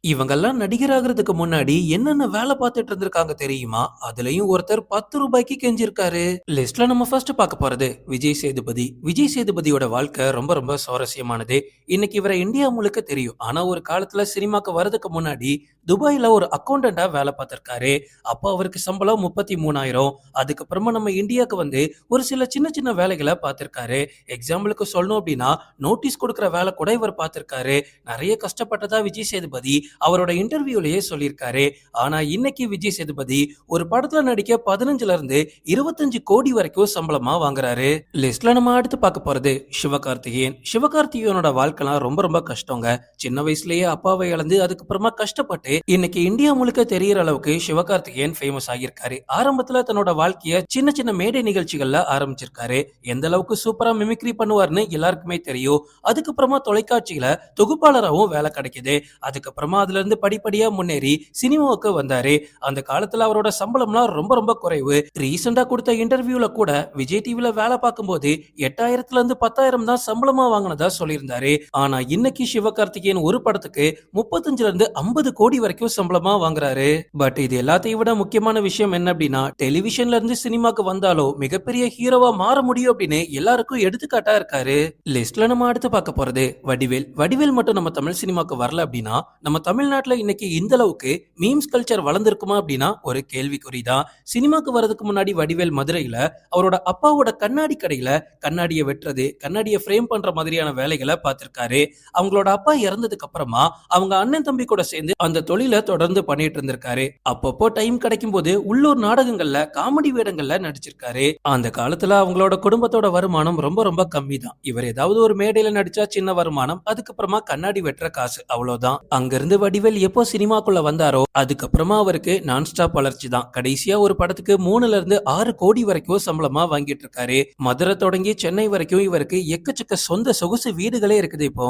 இவங்கெல்லாம் நடிகராகிறதுக்கு முன்னாடி என்னென்ன வேலை பார்த்துட்டு இருந்திருக்காங்க தெரியுமா? அதுலயும் ஒருத்தர் ₹10 கெஞ்சிருக்காரு. லிஸ்ட்ல நம்ம ஃபர்ஸ்ட் பார்க்க போறது விஜய் சேதுபதி. விஜய் சேதுபதியோட வாழ்க்கை ரொம்ப ரொம்ப சுவாரஸ்யமானது. இன்னைக்கு இவரை இந்தியா முழுக்க தெரியும். ஆனா ஒரு காலத்துல சினிமாக்கு வரதுக்கு முன்னாடி துபாயில ஒரு அக்கவுண்டண்டா வேலை பார்த்திருக்காரு. அப்போ அவருக்கு சம்பளம் 33,000. அதுக்கப்புறமா நம்ம இந்தியாவுக்கு வந்து ஒரு சில சின்ன சின்ன வேலைகளை பார்த்திருக்காரு. எக்ஸாம்பிளுக்கு சொல்லணும் அப்படின்னா நோட்டீஸ் கொடுக்கிற வேலை கூட இவர் பார்த்திருக்காரு. நிறைய கஷ்டப்பட்டதா விஜய் சேதுபதி அவரோட இன்டர்வியூலயே சொல்லியிருக்காரு. ஆனா இன்னைக்கு விஜய் சேதுபதி ஒரு படத்துல நடிக்க 15ல இருந்து 25 கோடி வரைக்கும் சம்பளமா வாங்குறாரு. லிஸ்ட்ல நம்ம அடுத்து பார்க்க போறது சிவகார்த்திகேயன். சிவகார்த்திகேயனோட வாழ்க்கைலாம் ரொம்ப ரொம்ப கஷ்டங்க. சின்ன வயசுலயே அப்பாவை இழந்து அதுக்கப்புறமா கஷ்டப்பட்டு இன்னைக்கு இந்தியா முழுக்க தெரியற அளவுக்கு சிவகார்த்திகேயன் ஃபேமஸ் ஆகியிருக்காரு. ஆரம்பத்துல தன்னோட வாழ்க்கைய சின்ன சின்ன மேடை நிகழ்ச்சிகள்ல ஆரம்பிச்சிருக்காரு. எந்த அளவுக்கு சூப்பரா மிமிக்ரி பண்ணுவார்னு எல்லாருக்குமே தெரியும். அதுக்கப்புறமா தொலைக்காட்சியில தொகுப்பாளராகவும் வேலை கிடைக்குது. அதுக்கப்புறமா அதுல இருந்து படிப்படியா முன்னேறி சினிமாவுக்கு வந்தாரு. அந்த காலத்துல அவரோட சம்பளம்லாம் ரொம்ப ரொம்ப குறைவு. ரீசெண்டா கொடுத்த இன்டர்வியூல கூட விஜய் டிவில வேலை பார்க்கும்போது 8,000ல இருந்து 10,000 தான் சம்பளமா வாங்கினதா சொல்லியிருந்தாரு. ஆனா இன்னைக்கு சிவகார்த்திகேயன் ஒரு படத்துக்கு 35ல இருந்து 50 கோடி வரைக்கும் சம்பளமா வாங்குறாரு. பட் இது எல்லாத்தையும் விட முக்கியமான விஷயம் என்ன அப்படின்னா டெலிவிஷன்ல இருந்து சினிமாக்கு வந்தாலும் மிகப்பெரிய ஹீரோவா மாற முடியும் அப்படின்னு எல்லாருக்கும் எடுத்துக்காட்டா இருக்காரு. லிஸ்ட்ல நம்ம அடுத்து பார்க்க போறது வடிவேல். வடிவேல் மட்டும் நம்ம தமிழ் சினிமாக்கு வரல அப்படின்னா நம்ம தமிழ்நாட்டுல இன்னைக்கு இந்த அளவுக்கு மீம்ஸ் கல்ச்சர் வளர்ந்திருக்குமா அப்படின்னா ஒரு கேள்விக்குறிதான். சினிமாக்கு வரதுக்கு முன்னாடி வடிவேல் மதுரையில அவரோட அப்பாவோட கண்ணாடி கடையில கண்ணாடியை வெட்டுறது, கண்ணாடியை ஃப்ரேம் பண்ற மாதிரியான வேலைகளை பார்த்திருக்காரு. அவங்களோட அப்பா இறந்ததுக்கு அப்புறமா அவங்க அண்ணன் தம்பி கூட சேர்ந்து அந்த தொழிலை தொடர்ந்து பண்ணிட்டு இருந்திருக்காரு. அப்பப்போ டைம் கிடைக்கும் போது உள்ளூர் நாடகங்கள்ல காமெடி வேடங்கள்ல நடிச்சிருக்காரு. அந்த காலத்துல அவங்களோட குடும்பத்தோட வருமானம் ரொம்ப ரொம்ப கம்மி தான். இவர் ஏதாவது ஒரு மேடையில நடிச்சா சின்ன வருமானம், அதுக்கப்புறமா கண்ணாடி வெட்டுற காசு, அவ்வளவுதான். அங்கிருந்து வடிவேல் எப்போ சினிமாக்குள்ள வந்தாரோ அதுக்கப்புறமா அவருக்கு நான் ஸ்டாப் வளர்ச்சி தான். கடைசியா ஒரு படத்துக்கு 3ல இருந்து 6 கோடி வரைக்கும் சம்பளமா வாங்கிட்டு இருக்காரு. மதுரை தொடங்கி சென்னை வரைக்கும் இவருக்கு எக்கச்சக்க சொந்த சொகுசு வீடுகளே இருக்குது. இப்போ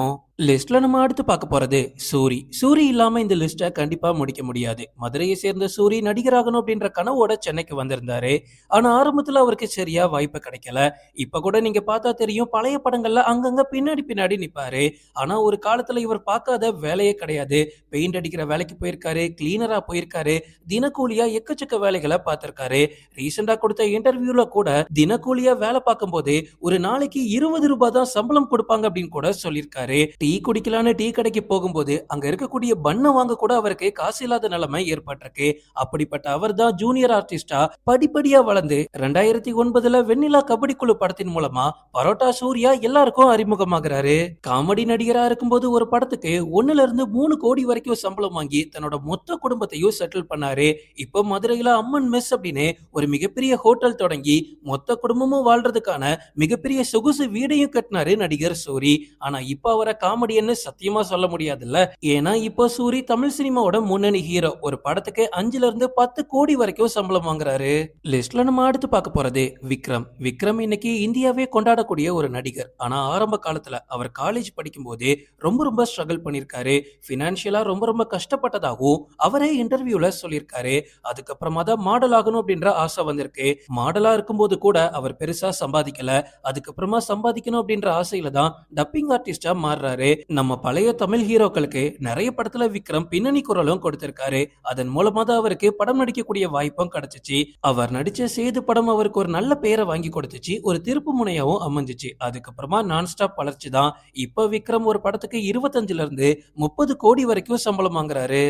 லிஸ்ட்ல நம்ம அடுத்து பார்க்க போறது சூரி. சூரி இல்லாம இந்த லிஸ்ட கண்டிப்பா முடிக்க முடியாது. மதுரையை சேர்ந்த சூரி நடிகராகணும் அப்படின்ற கனவோட சென்னைக்கு வந்திருந்தாரு. ஆனா ஆரம்பத்துல அவருக்கு சரியா வாய்ப்பு கிடைக்கல. இப்ப கூட நீங்க பார்த்தா தெரியும், பழைய படங்கள்ல அங்கங்க பின்னாடி பின்னாடி நிப்பாரு. ஆனா ஒரு காலத்துல இவர் பார்க்காத வேலையே கிடையாது. பெயிண்ட் அடிக்கிற வேலைக்கு போயிருக்காரு, கிளீனரா போயிருக்காரு, தினக்கூலியா எக்கச்சக்க வேலைகளை பார்த்திருக்காரு. ரீசெண்டா கொடுத்த இன்டர்வியூல கூட தினக்கூலியா வேலை பார்க்கும் போது ஒரு நாளைக்கு ₹20 தான் சம்பளம் கொடுப்பாங்க அப்படின்னு கூட சொல்லியிருக்காரு. டீ குடிக்கலான்னு டீ கடைக்கு போகும்போது அங்க இருக்கக்கூடிய பண்ணை வாங்க கூட அவருக்கு காசு இல்லாத நிலைமை ஏற்பட்டிருக்கு. அப்படிப்பட்ட அவர் தான் ஜூனியர் ஆர்டிஸ்டா படிப்படியா வளர்ந்து 2009ல வெண்ணிலா கபடி குழு படத்தின் மூலமா பரோட்டா சூர்யா எல்லாருக்கும் அறிமுகமாகிறாரு. காமெடி நடிகரா இருக்கும்போது ஒரு படத்துக்கு 1ல இருந்து 3 கோடி வரைக்கும் சம்பளம் வாங்கி தன்னோட மொத்த குடும்பத்தையும் செட்டில் பண்ணாரு. இப்போ மதுரையில அம்மன் மெஸ் அப்படின்னு ஒரு மிகப்பெரிய ஹோட்டல் தொடங்கி மொத்த குடும்பமும் வாழ்றதுக்கான மிகப்பெரிய சொகுசு வீடையும் கட்டினாரு நடிகர் சூரி. ஆனா இப்ப அவரை காமெடியன்னு சத்தியமா சொல்ல முடியாதுல்ல. ஏன்னா இப்போ சூரி தமிழ் சினிமாவோட முன்னணி ஹீரோ. ஒரு படத்துக்கு 5ல இருந்து 10 கோடி வரைக்கும் சம்பளம் வாங்குறாரு. லிஸ்ட்ல நம்ம அடுத்து பார்க்க போறது விக்ரம். விக்ரம் இன்னைக்கு இந்தியாவே கொண்டாடக்கூடிய ஒரு நடிகர். ஆனா ஆரம்ப காலத்துல அவர் காலேஜ் படிக்கும் போதே ரொம்ப ரொம்ப ஸ்ட்ரகிள் பண்ணிருக்காரு. பினான்சியலா ரொம்ப ரொம்ப கஷ்டப்பட்டதாகவும் அவரே இன்டர்வியூல சொல்லியிருக்காரு. அதுக்கப்புறமா தான் மாடல் ஆகணும் அப்படின்ற ஆசை வந்திருக்கு. மாடலா இருக்கும்போது கூட அவர் பெருசா சம்பாதிக்கல. அதுக்கப்புறமா சம்பாதிக்கணும் அப்படின்ற ஆசையில தான் டப்பிங் ஆர்டிஸ்டா மாறுறாரு. நம்ம பழைய தமிழ் ஹீரோக்களுக்கு நிறைய படத்துல விக்ரம் பின்னணி குரலும் கொடுத்திருக்காரு. அதன் மூலமா தான் அவருக்கு படம் நடிக்கக்கூடிய வாய்ப்பும் கிடைச்சிச்சு. அவர் நடிச்ச சேது படம் அவருக்கு ஒரு நல்ல பெயரை வாங்கி கொடுத்துச்சு. ஒரு திருப்பு முனையாவும் அமைஞ்சிச்சு. அதுக்கப்புறமா நான் ஸ்டாப் வளர்ச்சி தான். இப்ப விக்ரம் ஒரு படத்துக்கு 25ல இருந்து 30 கோடி வரைக்கும் சம்பளம் வாங்குறாரு.